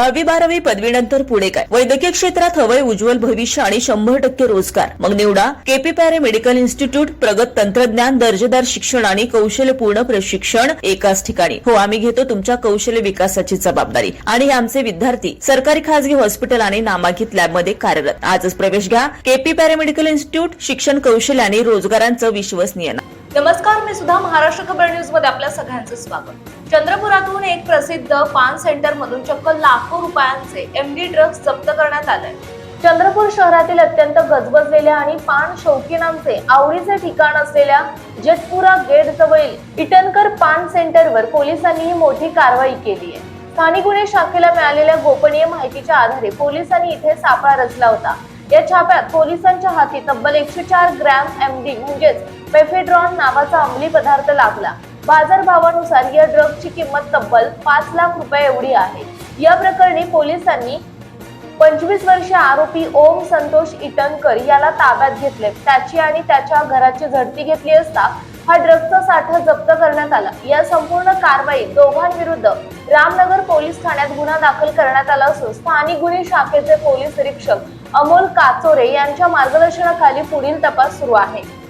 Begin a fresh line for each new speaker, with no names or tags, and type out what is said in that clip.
10वी-12वी पदवीनंतर पुढे काय? वैद्यकीय क्षेत्रात हवंय उज्ज्वल भविष्य आणि 100% रोजगार. मग निवडा केपी पॅरामेडिकल इन्स्टिट्यूट. प्रगत तंत्रज्ञान, दर्जेदार शिक्षण आणि कौशल्यपूर्ण प्रशिक्षण एकाच ठिकाणी. हो, आम्ही घेतो तुमच्या कौशल्य विकासाची जबाबदारी आणि हे आमचे विद्यार्थी सरकारी, खासगी हॉस्पिटल आणि नामांकित लॅबमध्ये कार्यरत. आजच प्रवेश घ्या. KP paramedical institute. शिक्षण, कौशल्य आणि रोजगारांचं विश्वसनीय नाव.
नमस्कार, मी सुद्धा महाराष्ट्र खबर न्यूज मध्ये आपल्या सगळ्यांचं स्वागत. चंद्रपुरातून एक प्रसिद्ध पान सेंटर मधून चक्क लाखो रुपयांचे एमडी ड्रग्ज जप्त करण्यात आले. चंद्रपूर शहरातील अत्यंत गजबजलेल्या आणि पान शौकीनांचे आवडीचे ठिकाण असलेल्या जेतपुरा गेट जवळील इटनकर पान सेंटरवर पोलिसांनी ही मोठी कारवाई केली आहे. स्थानिक गुन्हे शाखेला मिळालेल्या गोपनीय माहितीच्या आधारे पोलिसांनी इथे सापळा रचला होता. या छाप्यात पोलिसांच्या हाती तब्बल 104 ग्रॅम एमडी म्हणजेच मेफेड्रॉन नावाचा अंमली पदार्थ लागला. बाजारभावानुसार या ड्रग्जची किंमत तब्बल 5 लाख रुपये एवढी आहे. या प्रकरणी पोलिसांनी 25 वर्षीय आरोपी ओम संतोष इटनकर याला ताब्यात घेतले. त्याची आणि त्याच्या घराची झडती घेतली असता हा ड्रग्जचा साठा जप्त करण्यात आला. या संपूर्ण कारवाईत दोघांविरुद्ध रामनगर पोलीस ठाण्यात गुन्हा दाखल करण्यात आला असून स्थानिक गुन्हे शाखेचे पोलीस निरीक्षक अमोल काचोरे यांच्या मार्गदर्शनाखाली पुढील तपास सुरू आहे.